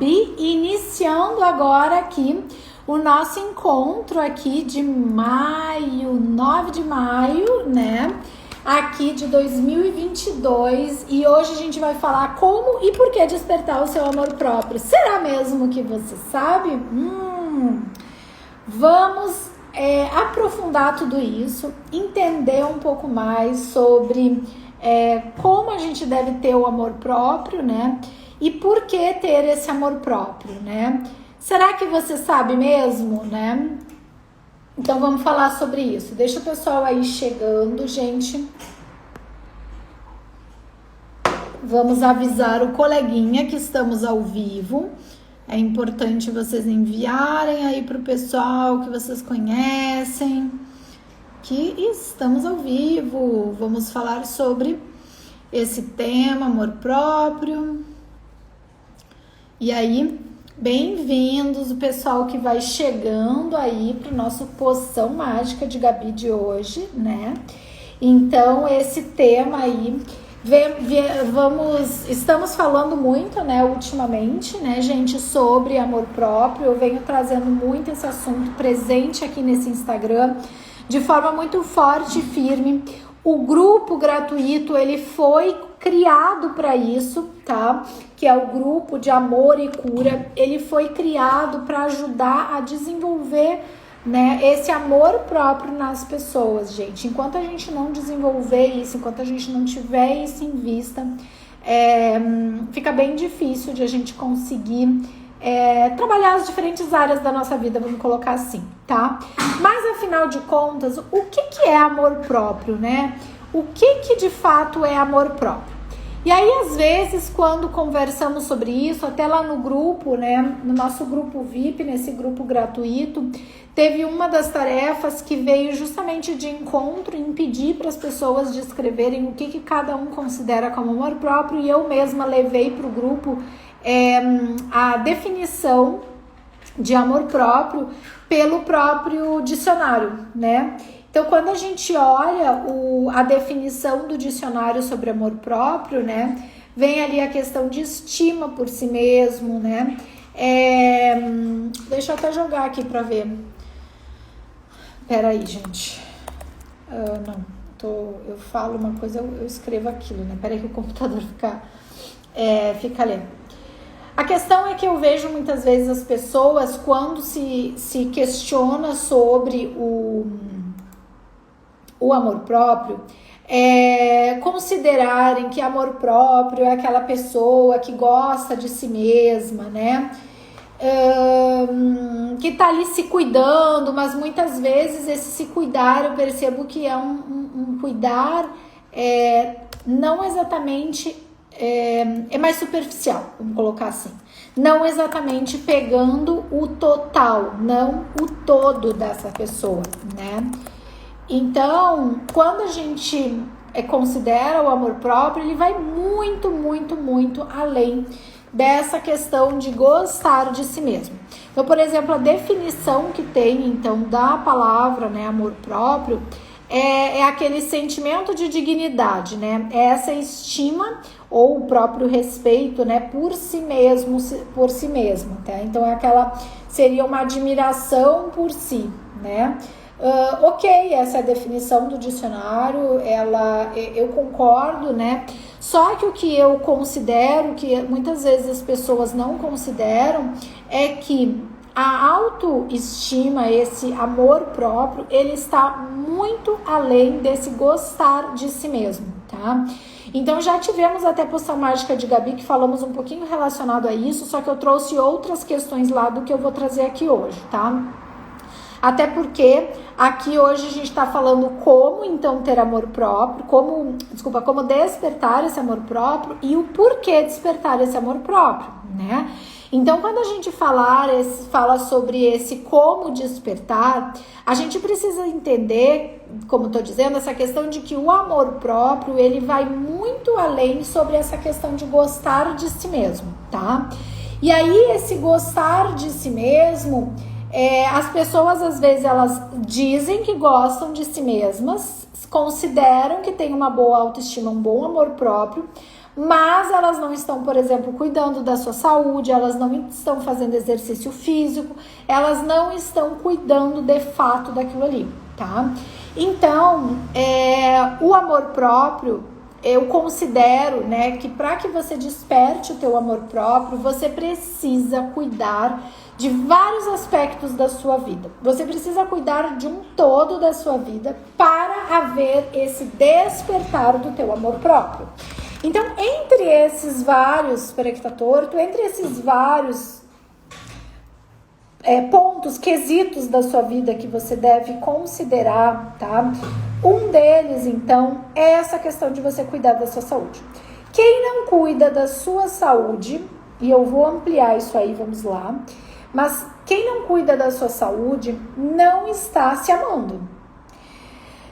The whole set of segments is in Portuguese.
Gabi, iniciando agora aqui o nosso encontro aqui de maio, 9 de maio, né? Aqui de 2022, e hoje a gente vai falar como e por que despertar o seu amor próprio. Será mesmo que você sabe? Vamos aprofundar tudo isso, entender um pouco mais sobre como a gente deve ter o amor próprio, né? E por que ter esse amor próprio, né? Será que você sabe mesmo, né? Então vamos falar sobre isso. Deixa o pessoal aí chegando, gente. Vamos avisar o coleguinha que estamos ao vivo. É importante vocês enviarem aí pro pessoal que vocês conhecem que estamos ao vivo. Vamos falar sobre esse tema, amor próprio. E aí, bem-vindos o pessoal que vai chegando aí pro nosso Poção Mágica de Gabi de hoje, né? Então, esse tema aí, estamos falando muito, né, ultimamente, né, gente, sobre amor próprio. Eu venho trazendo muito esse assunto presente aqui nesse Instagram, de forma muito forte e firme. O grupo gratuito, ele foi criado para isso, tá? Que é o grupo de amor e cura. Ele foi criado para ajudar a desenvolver, né, esse amor próprio nas pessoas, gente. Enquanto a gente não desenvolver isso, enquanto a gente não tiver isso em vista, fica bem difícil de a gente conseguir trabalhar as diferentes áreas da nossa vida, vamos colocar assim, tá? Mas afinal de contas, o que é amor próprio, né? O que de fato é amor próprio? E aí, às vezes, quando conversamos sobre isso, até lá no grupo, né, no nosso grupo VIP, nesse grupo gratuito, teve uma das tarefas que veio justamente de encontro em pedir para as pessoas descreverem o que cada um considera como amor próprio, e eu mesma levei para o grupo a definição de amor próprio pelo próprio dicionário, né? Então, quando a gente olha a definição do dicionário sobre amor próprio, né, vem ali a questão de estima por si mesmo, né? Deixa eu até jogar aqui para ver. Peraí, gente. Eu falo uma coisa, eu escrevo aquilo, né? Peraí que o computador fica lento. A questão é que eu vejo muitas vezes as pessoas, quando se questiona sobre o amor próprio, considerarem que amor próprio é aquela pessoa que gosta de si mesma, né? Que tá ali se cuidando, mas muitas vezes esse se cuidar, eu percebo que é um cuidar não exatamente, é mais superficial, vamos colocar assim. Não exatamente pegando o total, não o todo dessa pessoa, né? Então, quando a gente considera o amor próprio, ele vai muito, muito, muito além dessa questão de gostar de si mesmo. Então, por exemplo, a definição que tem, então, da palavra, né, amor próprio, é aquele sentimento de dignidade, né? É essa estima ou o próprio respeito, né, por si mesmo, tá? Então, seria uma admiração por si, né? Ok, essa é a definição do dicionário, eu concordo, né? Só que o que eu considero, que muitas vezes as pessoas não consideram, é que a autoestima, esse amor próprio, ele está muito além desse gostar de si mesmo, tá? Então já tivemos até Poção Mágica de Gabi que falamos um pouquinho relacionado a isso, só que eu trouxe outras questões lá do que eu vou trazer aqui hoje, tá? Até porque aqui hoje a gente está falando como então ter amor próprio, como despertar esse amor próprio e o porquê despertar esse amor próprio, né? Então, quando a gente fala sobre esse como despertar, a gente precisa entender, como estou dizendo, essa questão de que o amor próprio, ele vai muito além sobre essa questão de gostar de si mesmo, tá? E aí, esse gostar de si mesmo, as pessoas, às vezes, elas dizem que gostam de si mesmas, consideram que tem uma boa autoestima, um bom amor próprio, mas elas não estão, por exemplo, cuidando da sua saúde, elas não estão fazendo exercício físico, elas não estão cuidando de fato daquilo ali, tá? Então, o amor próprio, eu considero, né, que para que você desperte o teu amor próprio, você precisa cuidar de vários aspectos da sua vida. Você precisa cuidar de um todo da sua vida para haver esse despertar do teu amor próprio. Então, entre esses vários, espera que tá torto, entre esses vários pontos, quesitos da sua vida que você deve considerar, tá? Um deles, então, é essa questão de você cuidar da sua saúde. Quem não cuida da sua saúde, e eu vou ampliar isso aí, vamos lá, mas quem não cuida da sua saúde não está se amando.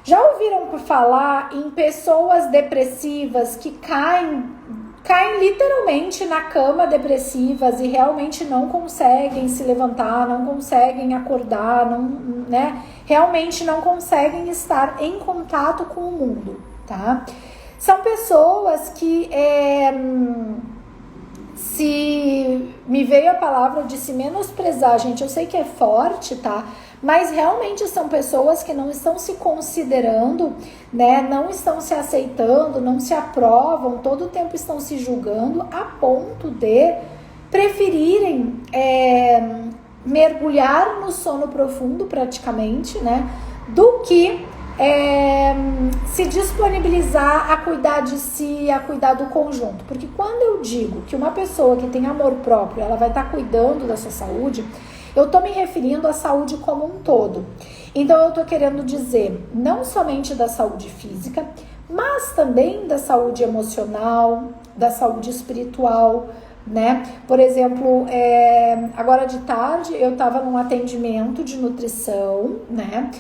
Já ouviram por falar em pessoas depressivas que caem literalmente na cama depressivas e realmente não conseguem se levantar, não conseguem acordar, né? Realmente não conseguem estar em contato com o mundo, tá? São pessoas que se me veio a palavra de se menosprezar, gente, eu sei que é forte, tá? Mas realmente são pessoas que não estão se considerando, né? Não estão se aceitando, não se aprovam, todo o tempo estão se julgando a ponto de preferirem mergulhar no sono profundo praticamente, né? Do que se disponibilizar a cuidar de si, a cuidar do conjunto. Porque quando eu digo que uma pessoa que tem amor próprio, ela vai estar cuidando da sua saúde, eu estou me referindo à saúde como um todo. Então eu estou querendo dizer não somente da saúde física, mas também da saúde emocional, da saúde espiritual, né? Por exemplo, agora de tarde eu estava num atendimento de nutrição, né?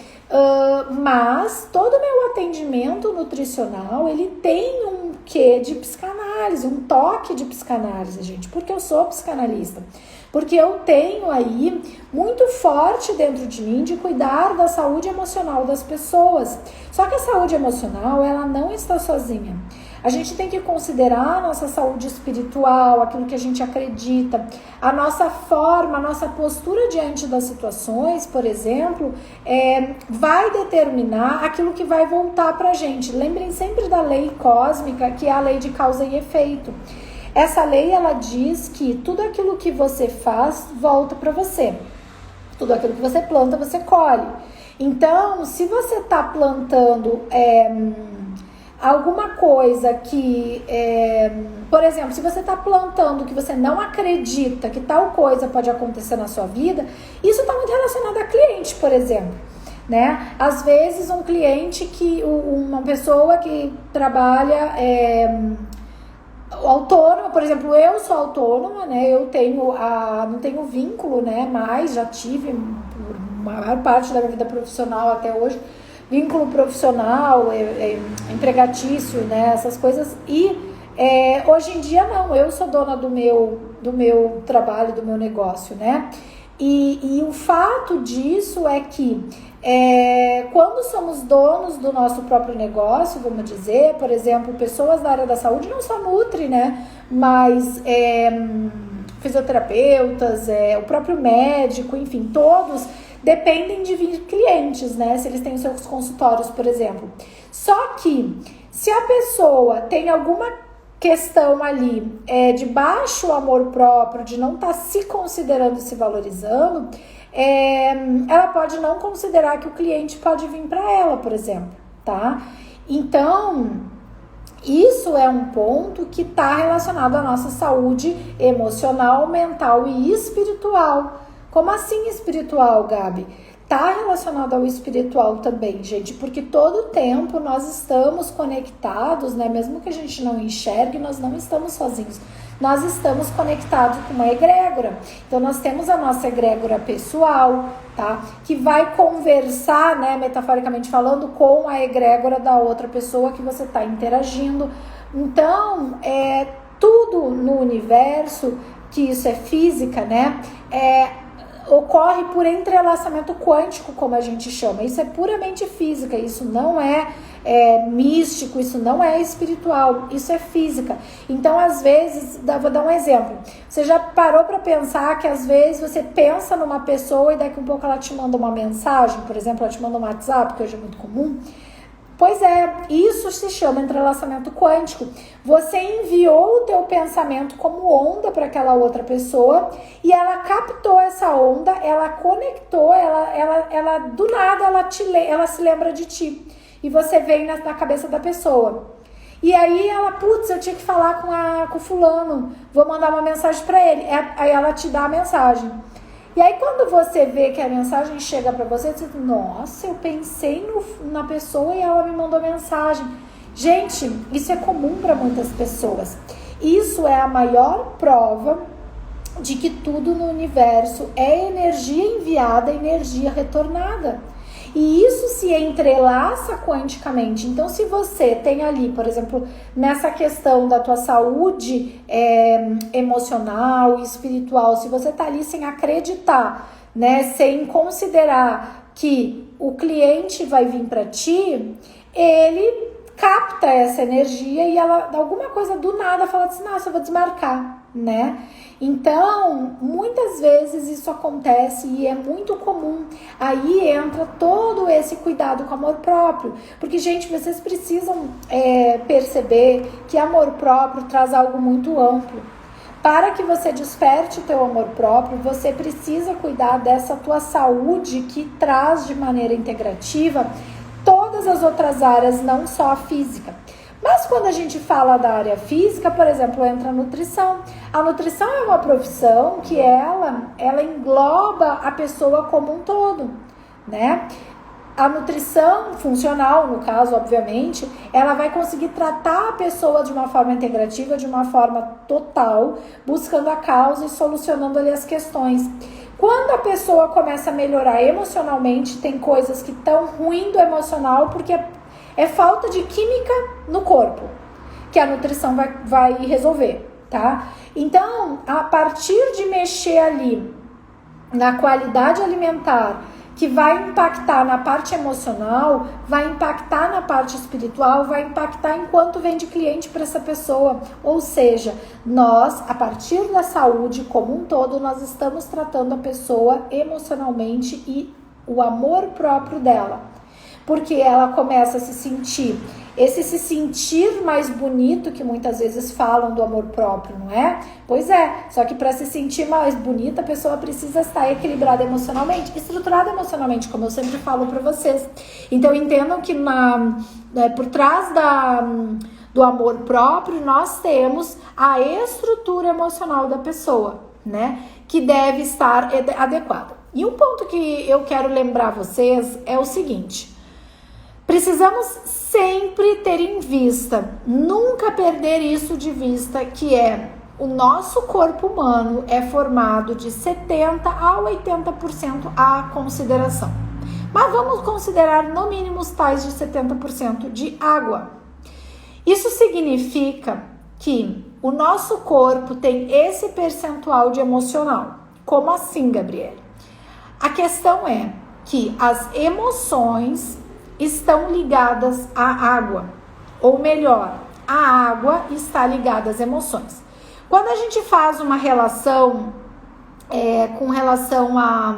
Mas todo meu atendimento nutricional, ele tem um quê de psicanálise, um toque de psicanálise, gente, porque eu sou psicanalista. Porque eu tenho aí muito forte dentro de mim de cuidar da saúde emocional das pessoas. Só que a saúde emocional, ela não está sozinha. A gente tem que considerar a nossa saúde espiritual, aquilo que a gente acredita, a nossa forma, a nossa postura diante das situações, por exemplo, vai determinar aquilo que vai voltar pra gente. Lembrem sempre da lei cósmica, que é a lei de causa e efeito. Essa lei, ela diz que tudo aquilo que você faz volta para você. Tudo aquilo que você planta, você colhe. Então, se você está plantando alguma coisa que, por exemplo, se você está plantando que você não acredita que tal coisa pode acontecer na sua vida, isso está muito relacionado a cliente, por exemplo. Né? Às vezes um cliente uma pessoa que trabalha autônoma, por exemplo, eu sou autônoma, né? Eu não tenho vínculo, né? Mas já tive por maior parte da minha vida profissional até hoje, vínculo profissional, empregatício, né? Essas coisas. E hoje em dia não, eu sou dona do meu trabalho, do meu negócio, né? E o fato disso é que quando somos donos do nosso próprio negócio, vamos dizer, por exemplo, pessoas da área da saúde, não só nutri, né? Mas fisioterapeutas, o próprio médico, enfim, todos dependem de vir clientes, né? Se eles têm os seus consultórios, por exemplo. Só que se a pessoa tem alguma questão ali de baixo amor próprio, de não estar se considerando e se valorizando, ela pode não considerar que o cliente pode vir para ela, por exemplo, tá? Então, isso é um ponto que está relacionado à nossa saúde emocional, mental e espiritual. Como assim espiritual, Gabi? Está relacionado ao espiritual também, gente, porque todo tempo nós estamos conectados, né? Mesmo que a gente não enxergue, nós não estamos sozinhos. Nós estamos conectados com uma egrégora. Então, nós temos a nossa egrégora pessoal, tá? Que vai conversar, né, metaforicamente falando, com a egrégora da outra pessoa que você está interagindo. Então, tudo no universo, que isso é física, né? ocorre por entrelaçamento quântico, como a gente chama. Isso é puramente física, isso não é místico, isso não é espiritual, isso é física. Então, às vezes, vou dar um exemplo. Você já parou para pensar que às vezes você pensa numa pessoa e daqui a um pouco ela te manda uma mensagem, por exemplo, ela te manda um WhatsApp, que hoje é muito comum. Pois é, isso se chama entrelaçamento quântico. Você enviou o teu pensamento como onda para aquela outra pessoa e ela captou essa onda, ela conectou, ela do nada ela se lembra de ti. E você vem na cabeça da pessoa. E aí ela, eu tinha que falar com o fulano, vou mandar uma mensagem para ele. Aí ela te dá a mensagem. E aí quando você vê que a mensagem chega para você, você diz, nossa, eu pensei na pessoa e ela me mandou mensagem. Gente, isso é comum para muitas pessoas. Isso é a maior prova de que tudo no universo é energia enviada, energia retornada. E isso se entrelaça quanticamente. Então, se você tem ali, por exemplo, nessa questão da tua saúde emocional e espiritual, se você tá ali sem acreditar, né, sem considerar que o cliente vai vir para ti, ele capta essa energia e ela, alguma coisa do nada, fala assim, nossa, eu vou desmarcar, né? Então, muitas vezes isso acontece e é muito comum. Aí entra todo esse cuidado com amor próprio. Porque, gente, vocês precisam perceber que amor próprio traz algo muito amplo. Para que você desperte o teu amor próprio, você precisa cuidar dessa tua saúde que traz de maneira integrativa todas as outras áreas, não só a física. Mas quando a gente fala da área física, por exemplo, entra a nutrição. A nutrição é uma profissão que ela engloba a pessoa como um todo, né? A nutrição funcional, no caso, obviamente, ela vai conseguir tratar a pessoa de uma forma integrativa, de uma forma total, buscando a causa e solucionando ali as questões. Quando a pessoa começa a melhorar emocionalmente, tem coisas que estão ruim do emocional, porque é falta de química no corpo, que a nutrição vai resolver, tá? Então, a partir de mexer ali na qualidade alimentar, que vai impactar na parte emocional, vai impactar na parte espiritual, vai impactar enquanto vende cliente para essa pessoa. Ou seja, nós, a partir da saúde como um todo, nós estamos tratando a pessoa emocionalmente e o amor próprio dela. Porque ela começa a se sentir mais bonito que muitas vezes falam do amor próprio, não é? Pois é, só que para se sentir mais bonita, a pessoa precisa estar equilibrada emocionalmente, estruturada emocionalmente, como eu sempre falo para vocês. Então entendam que por trás do amor próprio, nós temos a estrutura emocional da pessoa, né? Que deve estar adequada. E um ponto que eu quero lembrar vocês é o seguinte: precisamos sempre ter em vista, nunca perder isso de vista, que o nosso corpo humano é formado de 70% a 80% a consideração. Mas vamos considerar no mínimo os tais de 70% de água. Isso significa que o nosso corpo tem esse percentual de emocional. Como assim, Gabriele? A questão é que as emoções estão ligadas à água, ou melhor, a água está ligada às emoções. Quando a gente faz uma relação com relação a,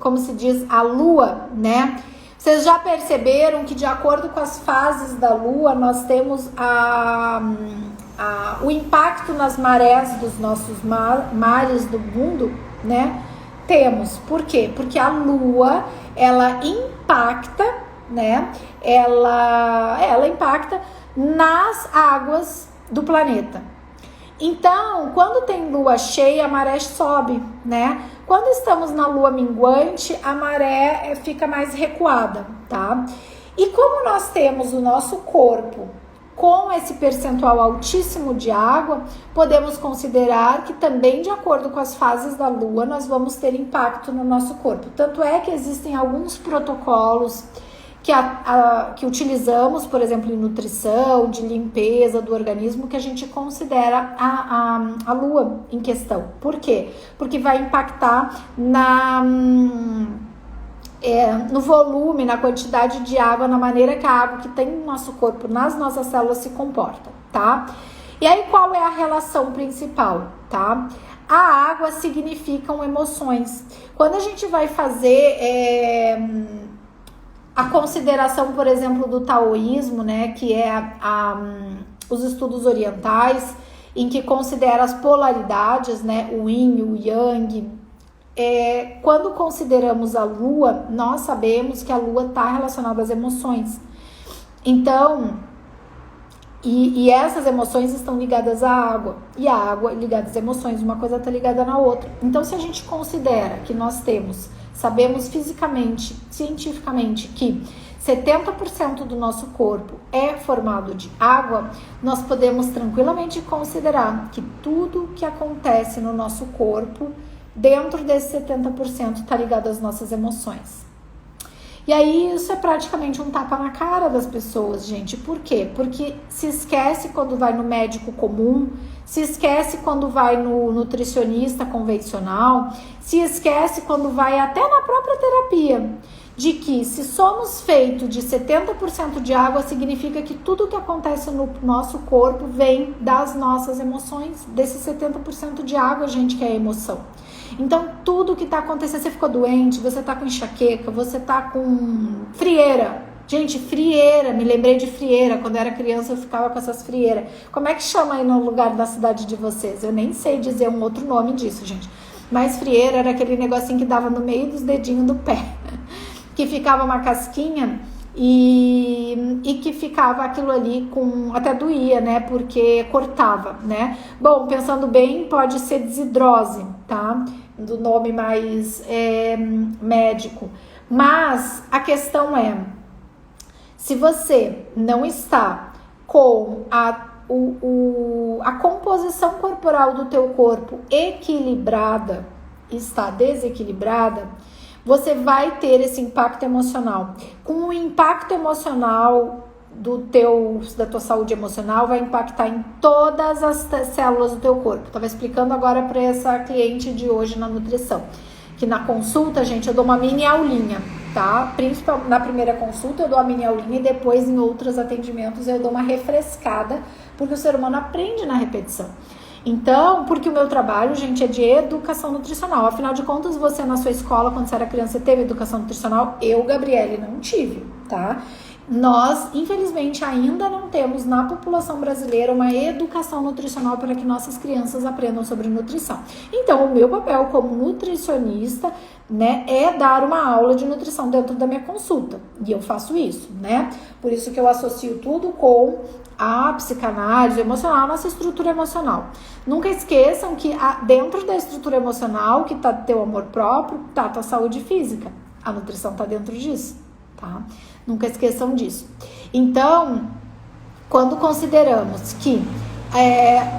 como se diz, a lua, né? Vocês já perceberam que de acordo com as fases da lua, nós temos o impacto nas marés dos nossos mares do mundo, né? Temos. Por quê? Porque a lua, ela impacta, né? Ela impacta nas águas do planeta. Então, quando tem lua cheia, a maré sobe, né? Quando estamos na lua minguante, a maré fica mais recuada, tá? E como nós temos o nosso corpo com esse percentual altíssimo de água, podemos considerar que também, de acordo com as fases da lua, nós vamos ter impacto no nosso corpo. Tanto é que existem alguns protocolos que utilizamos, por exemplo, em nutrição, de limpeza do organismo, que a gente considera a lua em questão. Por quê? Porque vai impactar no volume, na quantidade de água, na maneira que a água que tem no nosso corpo, nas nossas células se comporta, tá? E aí qual é a relação principal, tá? A água significam emoções. Quando a gente vai fazer a consideração, por exemplo, do taoísmo, né, que é os estudos orientais, em que considera as polaridades, né, o yin, o yang. Quando consideramos a lua, nós sabemos que a lua está relacionada às emoções. Então, e essas emoções estão ligadas à água, e a água ligada às emoções, uma coisa está ligada na outra. Então, se a gente considera que sabemos fisicamente, cientificamente, que 70% do nosso corpo é formado de água, nós podemos tranquilamente considerar que tudo que acontece no nosso corpo, dentro desse 70%, está ligado às nossas emoções. E aí isso é praticamente um tapa na cara das pessoas, gente. Por quê? Porque se esquece quando vai no médico comum, se esquece quando vai no nutricionista convencional, se esquece quando vai até na própria terapia, de que se somos feitos de 70% de água, significa que tudo que acontece no nosso corpo vem das nossas emoções, desse 70% de água, gente, que é a emoção. Então, tudo que tá acontecendo, você ficou doente, você tá com enxaqueca, você tá com frieira. Gente, frieira, me lembrei de frieira. Quando eu era criança, eu ficava com essas frieiras. Como é que chama aí no lugar da cidade de vocês? Eu nem sei dizer um outro nome disso, gente. Mas frieira era aquele negocinho que dava no meio dos dedinhos do pé. Que ficava uma casquinha e que ficava aquilo ali até doía, né? Porque cortava, né? Bom, pensando bem, pode ser desidrose, tá? Do nome mais médico. Mas a questão é, se você não está com a composição corporal do teu corpo equilibrada, está desequilibrada, você vai ter esse impacto emocional. Com o impacto emocional da tua saúde emocional, vai impactar em todas as células do teu corpo. Estava explicando agora para essa cliente de hoje na nutrição, que na consulta, gente, eu dou uma mini aulinha, tá? Principalmente na primeira consulta eu dou uma mini aulinha e depois em outros atendimentos eu dou uma refrescada, porque o ser humano aprende na repetição. Então, porque o meu trabalho, gente, é de educação nutricional. Afinal de contas, você na sua escola, quando você era criança, você teve educação nutricional? Eu, Gabriele, não tive, tá? Nós, infelizmente, ainda não temos na população brasileira uma educação nutricional para que nossas crianças aprendam sobre nutrição. Então, o meu papel como nutricionista, né, é dar uma aula de nutrição dentro da minha consulta. E eu faço isso, né? Por isso que eu associo tudo com a psicanálise emocional, a nossa estrutura emocional. Nunca esqueçam que dentro da estrutura emocional, que tá teu amor próprio, tá a tua saúde física. A nutrição tá dentro disso, tá? Nunca esqueçam disso. Então, quando consideramos que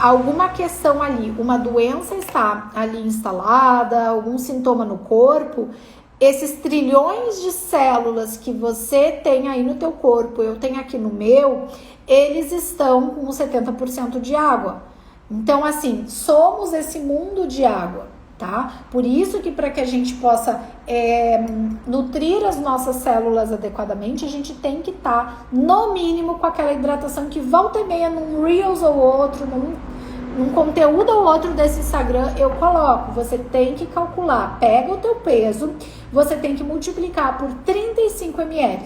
alguma questão ali, uma doença está ali instalada, algum sintoma no corpo, esses trilhões de células que você tem aí no teu corpo, eu tenho aqui no meu, eles estão com 70% de água. Então, assim, somos esse mundo de água, tá? Por isso que para que a gente possa nutrir as nossas células adequadamente, a gente tem que estar, no mínimo, com aquela hidratação que volta e meia num Reels ou outro, num conteúdo ou outro desse Instagram, eu coloco. Você tem que calcular, pega o teu peso, você tem que multiplicar por 35 ml.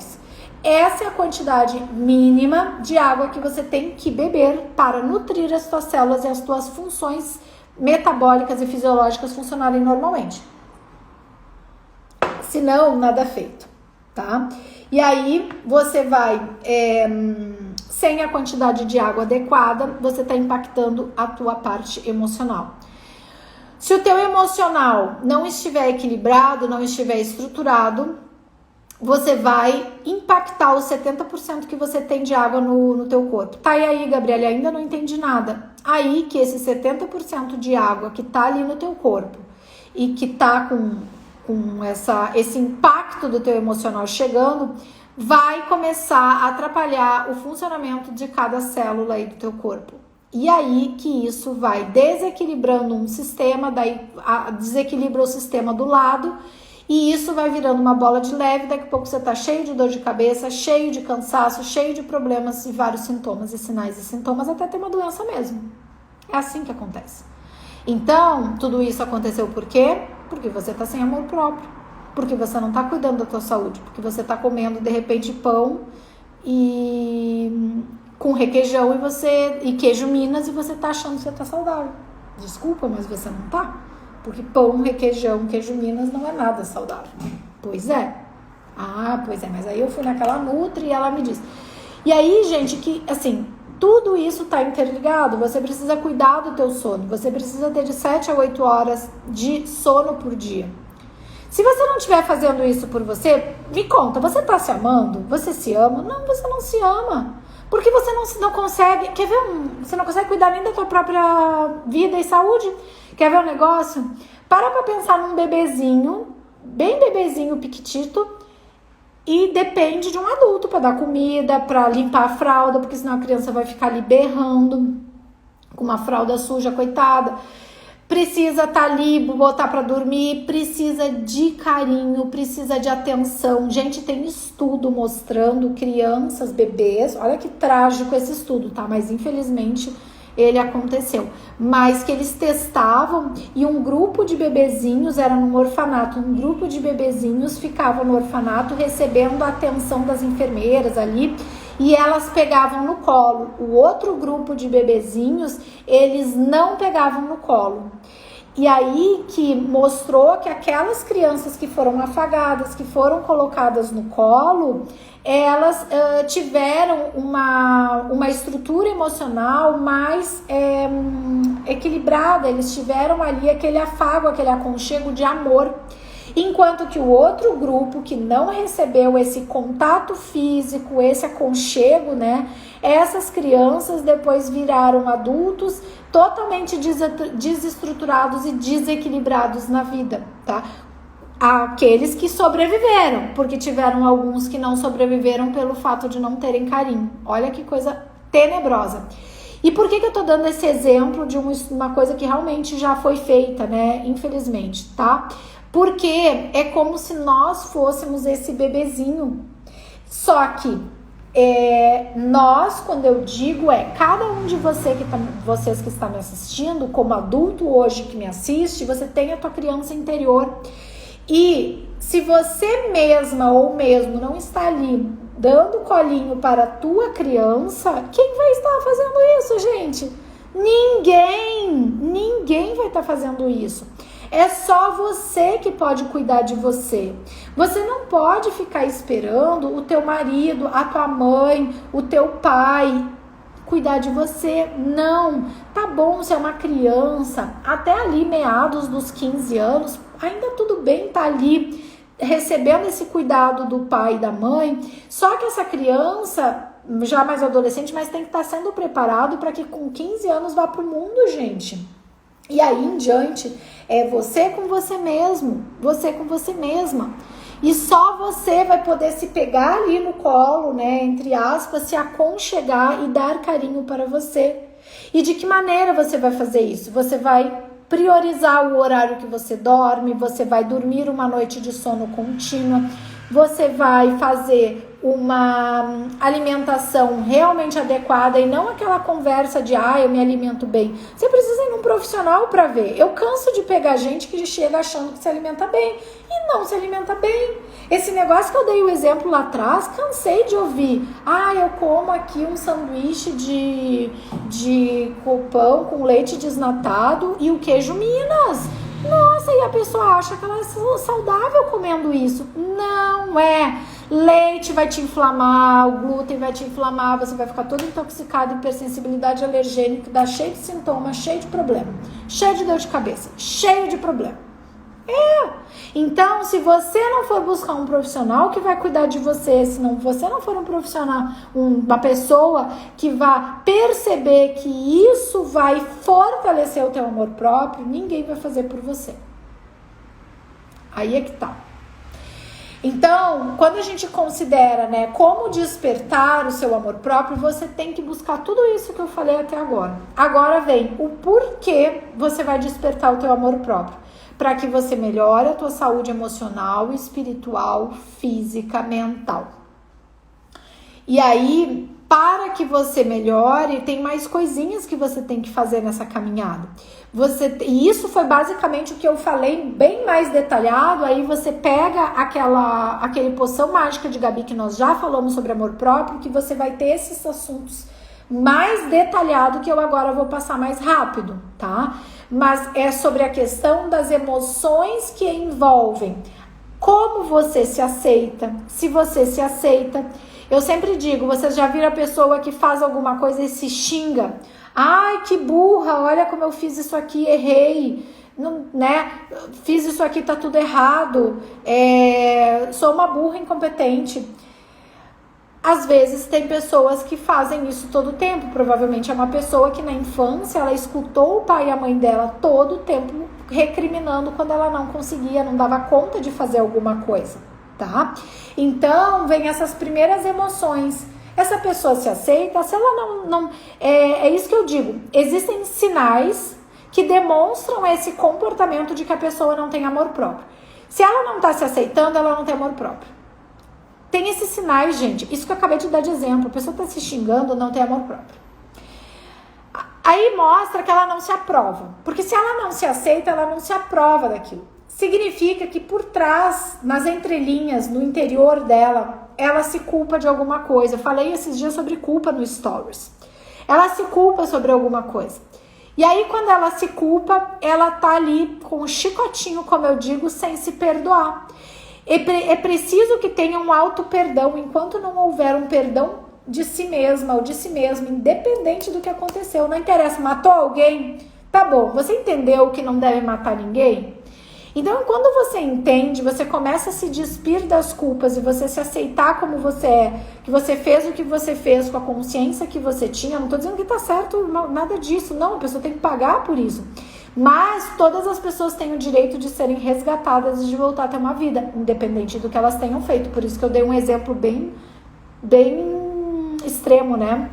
Essa é a quantidade mínima de água que você tem que beber para nutrir as tuas células e as tuas funções metabólicas e fisiológicas funcionarem normalmente. Se não, nada feito, tá? E aí, você vai, sem a quantidade de água adequada, você está impactando a tua parte emocional. Se o teu emocional não estiver equilibrado, não estiver estruturado, você vai impactar os 70% que você tem de água no teu corpo. Tá, e aí, Gabriele, ainda não entendi nada. Aí que esse 70% de água que tá ali no teu corpo e que tá com esse impacto do teu emocional chegando, vai começar a atrapalhar o funcionamento de cada célula aí do teu corpo. E aí que isso vai desequilibrando um sistema, daí desequilibra o sistema do lado, E isso vai virando uma bola de neve, daqui a pouco você tá cheio de dor de cabeça, cheio de cansaço, cheio de problemas e vários sintomas e sinais e sintomas, até ter uma doença mesmo. É assim que acontece. Então, tudo isso aconteceu por quê? Porque você tá sem amor próprio, porque você não tá cuidando da tua saúde, porque você tá comendo, de repente, pão e com requeijão e queijo Minas e você tá achando que você tá saudável. Desculpa, mas você não tá. Porque pão, requeijão, queijo Minas não é nada saudável. Pois é. Ah, pois é. Mas aí eu fui naquela Nutri e ela me disse. E aí, gente, que assim, tudo isso tá interligado. Você precisa cuidar do teu sono. Você precisa ter de 7 a 8 horas de sono por dia. Se você não estiver fazendo isso por você, me conta, você tá se amando? Você se ama? Não, você não se ama. Porque você não consegue, quer ver você não consegue cuidar nem da tua própria vida e saúde? Quer ver um negócio? Para pra pensar num bebezinho, bem bebezinho, piquitito, e depende de um adulto para dar comida, para limpar a fralda, porque senão a criança vai ficar ali berrando, com uma fralda suja, coitada. Precisa estar ali, botar para dormir, precisa de carinho, precisa de atenção. Gente, tem estudo mostrando crianças, bebês, olha que trágico esse estudo, tá? Mas infelizmente ele aconteceu. Mas que eles testavam e um grupo de bebezinhos era num orfanato, um grupo de bebezinhos ficava no orfanato recebendo a atenção das enfermeiras ali, e elas pegavam no colo. O outro grupo de bebezinhos, eles não pegavam no colo. E aí que mostrou que aquelas crianças que foram afagadas, que foram colocadas no colo, elas tiveram uma estrutura emocional mais equilibrada. Eles tiveram ali aquele afago, aquele aconchego de amor. Enquanto que o outro grupo que não recebeu esse contato físico, esse aconchego, né? Essas crianças depois viraram adultos totalmente desestruturados e desequilibrados na vida, tá? Aqueles que sobreviveram, porque tiveram alguns que não sobreviveram pelo fato de não terem carinho. Olha que coisa tenebrosa. E por que eu tô dando esse exemplo de uma coisa que realmente já foi feita, né? Infelizmente, tá? Porque é como se nós fôssemos esse bebezinho. Só que nós, quando eu digo, cada um de vocês que estão me assistindo, como adulto hoje que me assiste, você tem a tua criança interior. E se você mesma ou mesmo não está ali dando colinho para a tua criança, quem vai estar fazendo isso, gente? Ninguém vai estar fazendo isso. É só você que pode cuidar de você. Você não pode ficar esperando o teu marido, a tua mãe, o teu pai cuidar de você. Não. Tá bom ser uma criança, até ali meados dos 15 anos, ainda tudo bem tá ali recebendo esse cuidado do pai e da mãe. Só que essa criança, já mais adolescente, mas tem que estar sendo preparado para que com 15 anos vá pro mundo, gente. E aí em diante, é você com você mesmo, você com você mesma. E só você vai poder se pegar ali no colo, né, entre aspas, se aconchegar e dar carinho para você. E de que maneira você vai fazer isso? Você vai priorizar o horário que você dorme, você vai dormir uma noite de sono contínua, você vai fazer uma alimentação realmente adequada e não aquela conversa de eu me alimento bem. Você precisa ir num profissional para ver. Eu canso de pegar gente que chega achando que se alimenta bem e não se alimenta bem. Esse negócio que eu dei o exemplo lá atrás, cansei de ouvir. Eu como aqui um sanduíche de pão com leite desnatado e o queijo Minas. Nossa, e a pessoa acha que ela é saudável comendo isso. Não é. Leite vai te inflamar, o glúten vai te inflamar, você vai ficar todo intoxicado, hipersensibilidade alergênica, dá cheio de sintomas, cheio de problema, cheio de dor de cabeça, cheio de problema. Então, se você não for buscar um profissional que vai cuidar de você, se você não for um profissional, uma pessoa que vai perceber que isso vai fortalecer o teu amor próprio, ninguém vai fazer por você. Aí é que tá. Então, quando a gente considera, né, como despertar o seu amor próprio, você tem que buscar tudo isso que eu falei até agora. Agora vem o porquê você vai despertar o teu amor próprio. para que você melhore a tua saúde emocional, espiritual, física, mental. E aí, para que você melhore, tem mais coisinhas que você tem que fazer nessa caminhada. E isso foi basicamente o que eu falei, bem mais detalhado. Aí você pega aquele poção mágica de Gabi que nós já falamos sobre amor próprio, que você vai ter esses assuntos mais detalhado, que eu agora vou passar mais rápido, tá? Mas é sobre a questão das emoções que envolvem como você se aceita, se você se aceita. Eu sempre digo, vocês já viram a pessoa que faz alguma coisa e se xinga? Ai, que burra, olha como eu fiz isso aqui, errei, não, né? Fiz isso aqui, tá tudo errado, sou uma burra incompetente. Às vezes tem pessoas que fazem isso todo o tempo. Provavelmente é uma pessoa que na infância ela escutou o pai e a mãe dela todo o tempo recriminando quando ela não conseguia, não dava conta de fazer alguma coisa, tá? Então vem essas primeiras emoções. Essa pessoa se aceita, se ela não é isso que eu digo. Existem sinais que demonstram esse comportamento de que a pessoa não tem amor próprio. Se ela não está se aceitando, ela não tem amor próprio. Tem esses sinais, gente. Isso que eu acabei de dar de exemplo. A pessoa está se xingando, não tem amor próprio. Aí mostra que ela não se aprova. Porque se ela não se aceita, ela não se aprova daquilo. Significa que por trás, nas entrelinhas, no interior dela, ela se culpa de alguma coisa. Eu falei esses dias sobre culpa no Stories. Ela se culpa sobre alguma coisa. E aí, quando ela se culpa, ela tá ali com o chicotinho, como eu digo, sem se perdoar. É preciso que tenha um auto-perdão. Enquanto não houver um perdão de si mesma ou de si mesmo, independente do que aconteceu, não interessa, matou alguém? Tá bom, você entendeu que não deve matar ninguém? Então, quando você entende, você começa a se despir das culpas e você se aceitar como você é, que você fez o que você fez com a consciência que você tinha. Não tô dizendo que tá certo, nada disso, não, a pessoa tem que pagar por isso. Mas todas as pessoas têm o direito de serem resgatadas e de voltar a ter uma vida, independente do que elas tenham feito. Por isso que eu dei um exemplo bem extremo, né?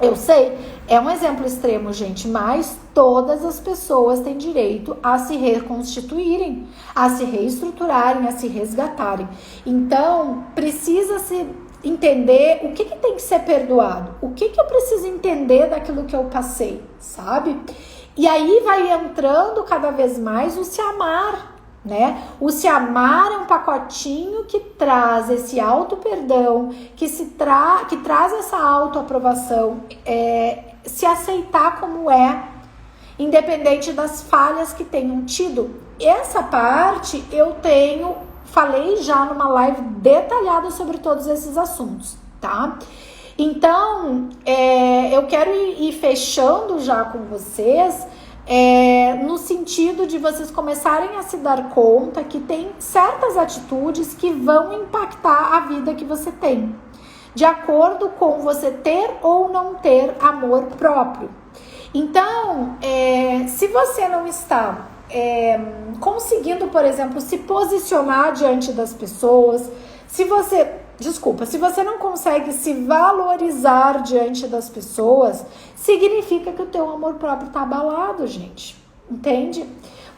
Eu sei, é um exemplo extremo, gente, mas todas as pessoas têm direito a se reconstituírem, a se reestruturarem, a se resgatarem. Então, precisa-se entender o que tem que ser perdoado, o que eu preciso entender daquilo que eu passei, sabe? E aí vai entrando cada vez mais o se amar, né? O se amar é um pacotinho que traz esse auto-perdão, que traz essa auto-aprovação, se aceitar como é, independente das falhas que tenham tido. Essa parte falei já numa live detalhada sobre todos esses assuntos, tá? Então, eu quero ir fechando já com vocês, no sentido de vocês começarem a se dar conta que tem certas atitudes que vão impactar a vida que você tem, de acordo com você ter ou não ter amor próprio. Então, se você não está conseguindo, por exemplo, se posicionar diante das pessoas, se você não consegue se valorizar diante das pessoas, significa que o teu amor próprio está abalado, gente. Entende?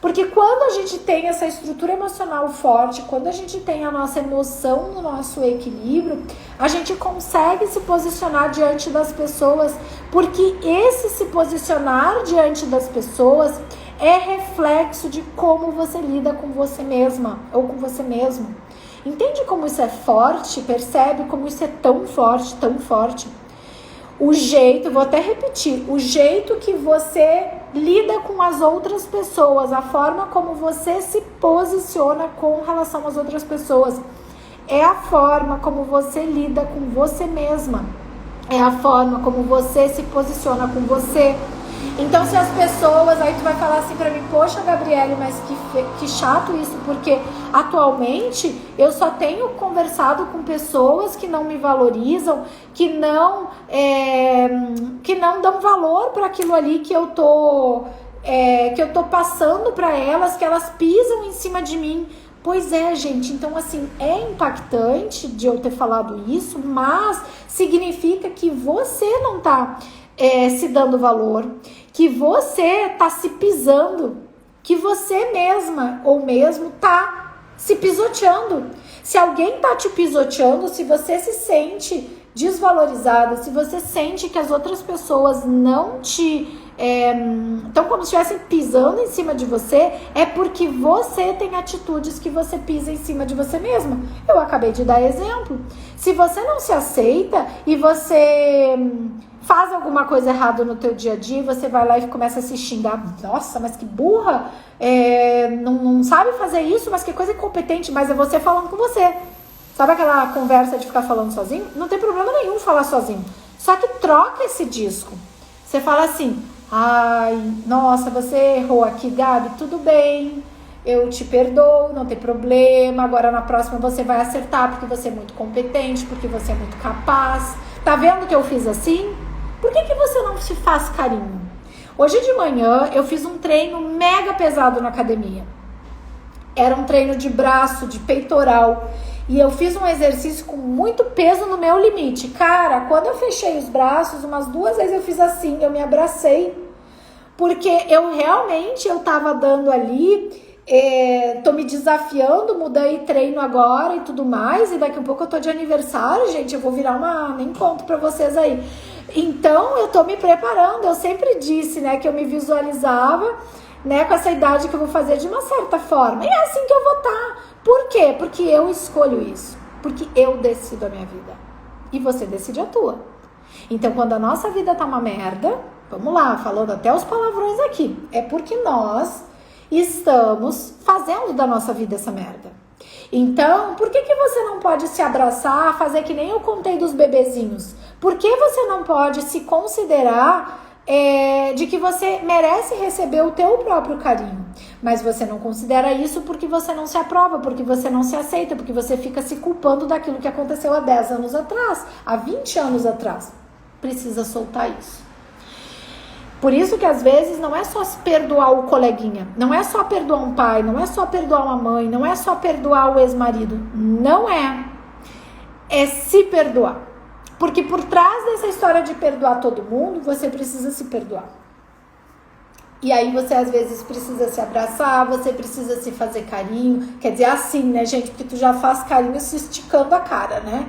Porque quando a gente tem essa estrutura emocional forte, quando a gente tem a nossa emoção no nosso equilíbrio, a gente consegue se posicionar diante das pessoas, porque esse se posicionar diante das pessoas é reflexo de como você lida com você mesma ou com você mesmo. Entende como isso é forte? Percebe como isso é tão forte, tão forte? Vou até repetir, o jeito que você lida com as outras pessoas, a forma como você se posiciona com relação às outras pessoas, é a forma como você lida com você mesma, é a forma como você se posiciona com você. Então, se as pessoas, aí tu vai falar assim pra mim, poxa, Gabriele, mas que chato isso, porque atualmente eu só tenho conversado com pessoas que não me valorizam, que não dão valor para aquilo ali que eu tô passando para elas, que elas pisam em cima de mim. Pois é, gente, então assim, é impactante de eu ter falado isso, mas significa que você não tá se dando valor, que você tá se pisando, que você mesma ou mesmo tá se pisoteando. Se alguém tá te pisoteando, se você se sente desvalorizada, se você sente que as outras pessoas não te então como se estivessem pisando em cima de você, é porque você tem atitudes que você pisa em cima de você mesma. Eu acabei de dar exemplo. Se você não se aceita e você faz alguma coisa errada no teu dia a dia, você vai lá e começa a se xingar. Nossa, mas que burra, não sabe fazer isso, mas que coisa incompetente. Mas é você falando com você. Sabe aquela conversa de ficar falando sozinho? Não tem problema nenhum falar sozinho. Só que troca esse disco. Você fala assim: ai, nossa, você errou aqui, Gabi, tudo bem, eu te perdoo, não tem problema, agora na próxima você vai acertar, porque você é muito competente, porque você é muito capaz. Tá vendo que eu fiz assim? Por que você não se faz carinho? Hoje de manhã eu fiz um treino mega pesado na academia. Era um treino de braço, de peitoral. E eu fiz um exercício com muito peso no meu limite. Cara, quando eu fechei os braços, umas 2 vezes eu fiz assim, eu me abracei. Porque eu tava dando ali, tô me desafiando, mudei treino agora e tudo mais. E daqui a pouco eu tô de aniversário, gente, eu vou virar nem conto pra vocês aí. Então, eu tô me preparando. Eu sempre disse, né, que eu me visualizava, né, com essa idade que eu vou fazer de uma certa forma. E é assim que eu vou estar. Por quê? Porque eu escolho isso. Porque eu decido a minha vida. E você decide a tua. Então, quando a nossa vida tá uma merda, vamos lá, falando até os palavrões aqui, é porque nós estamos fazendo da nossa vida essa merda. Então, por que você não pode se abraçar, fazer que nem eu contei dos bebezinhos? Por que você não pode se considerar de que você merece receber o teu próprio carinho? Mas você não considera isso porque você não se aprova, porque você não se aceita, porque você fica se culpando daquilo que aconteceu há 10 anos atrás, há 20 anos atrás. Precisa soltar isso. Por isso que às vezes não é só perdoar o coleguinha, não é só perdoar um pai, não é só perdoar uma mãe, não é só perdoar o ex-marido. Não é. É se perdoar. Porque por trás dessa história de perdoar todo mundo, você precisa se perdoar. E aí você às vezes precisa se abraçar, você precisa se fazer carinho. Quer dizer, assim, né, gente? Porque tu já faz carinho se esticando a cara, né?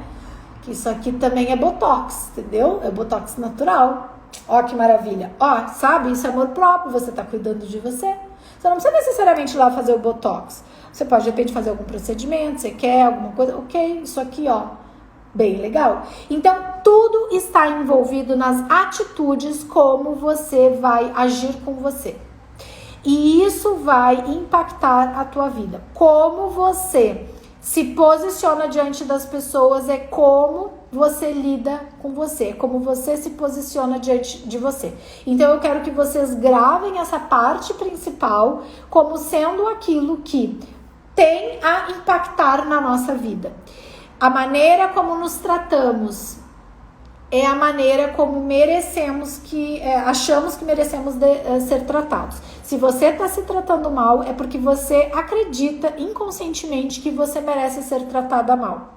Que isso aqui também é botox, entendeu? É botox natural. Ó, que maravilha. Ó, sabe? Isso é amor próprio, você tá cuidando de você. Você não precisa necessariamente ir lá fazer o botox. Você pode, de repente, fazer algum procedimento, você quer alguma coisa. Ok, isso aqui, ó, bem legal. Então, tudo está envolvido nas atitudes, como você vai agir com você. E isso vai impactar a tua vida. Como você se posiciona diante das pessoas é como você lida com você, como você se posiciona diante de você. Então eu quero que vocês gravem essa parte principal como sendo aquilo que tem a impactar na nossa vida. A maneira como nos tratamos é a maneira como merecemos achamos que merecemos ser tratados. Se você está se tratando mal, é porque você acredita inconscientemente que você merece ser tratada mal.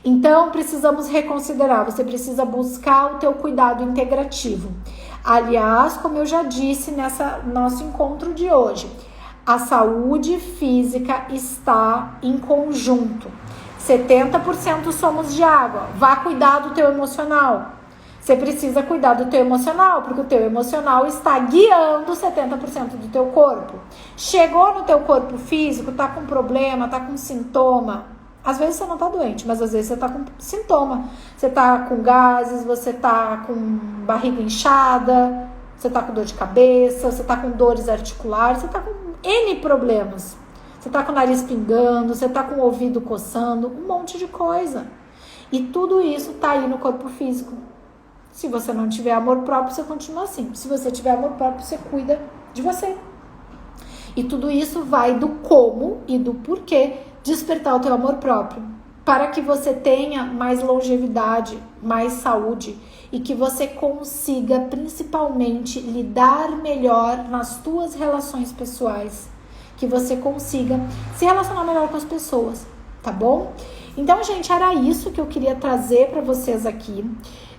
Então, precisamos reconsiderar, você precisa buscar o teu cuidado integrativo. Aliás, como eu já disse nessa nosso encontro de hoje, a saúde física está em conjunto. 70% somos de água. Vá cuidar do teu emocional. Você precisa cuidar do teu emocional, porque o teu emocional está guiando 70% do teu corpo. Chegou no teu corpo físico, tá com problema, tá com sintoma. Às vezes você não tá doente, mas às vezes você tá com sintoma. Você tá com gases, você tá com barriga inchada, você tá com dor de cabeça, você tá com dores articulares, você tá com N problemas. Você tá com o nariz pingando, você tá com o ouvido coçando, um monte de coisa. E tudo isso tá aí no corpo físico. Se você não tiver amor próprio, você continua assim. Se você tiver amor próprio, você cuida de você. E tudo isso vai do como e do porquê despertar o teu amor próprio. Para que você tenha mais longevidade, mais saúde e que você consiga principalmente lidar melhor nas tuas relações pessoais. Que você consiga se relacionar melhor com as pessoas, tá bom? Então, gente, era isso que eu queria trazer para vocês aqui.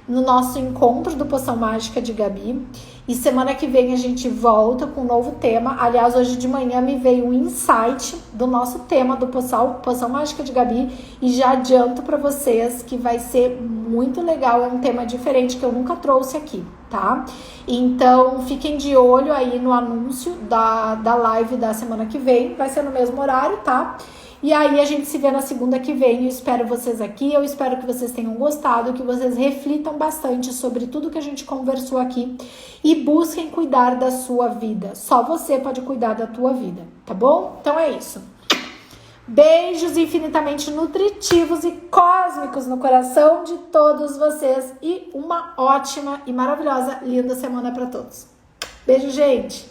no nosso encontro do Poção Mágica de Gabi. E semana que vem a gente volta com um novo tema. Aliás, hoje de manhã me veio um insight do nosso tema do Poção Mágica de Gabi. E já adianto para vocês que vai ser muito legal. É um tema diferente que eu nunca trouxe aqui, tá? Então, fiquem de olho aí no anúncio da live da semana que vem. Vai ser no mesmo horário, tá? E aí a gente se vê na segunda que vem. Eu espero vocês aqui. Eu espero que vocês tenham gostado, que vocês reflitam bastante sobre tudo que a gente conversou aqui e busquem cuidar da sua vida. Só você pode cuidar da tua vida, tá bom? Então é isso. Beijos infinitamente nutritivos e cósmicos no coração de todos vocês e uma ótima e maravilhosa, linda semana para todos. Beijo, gente!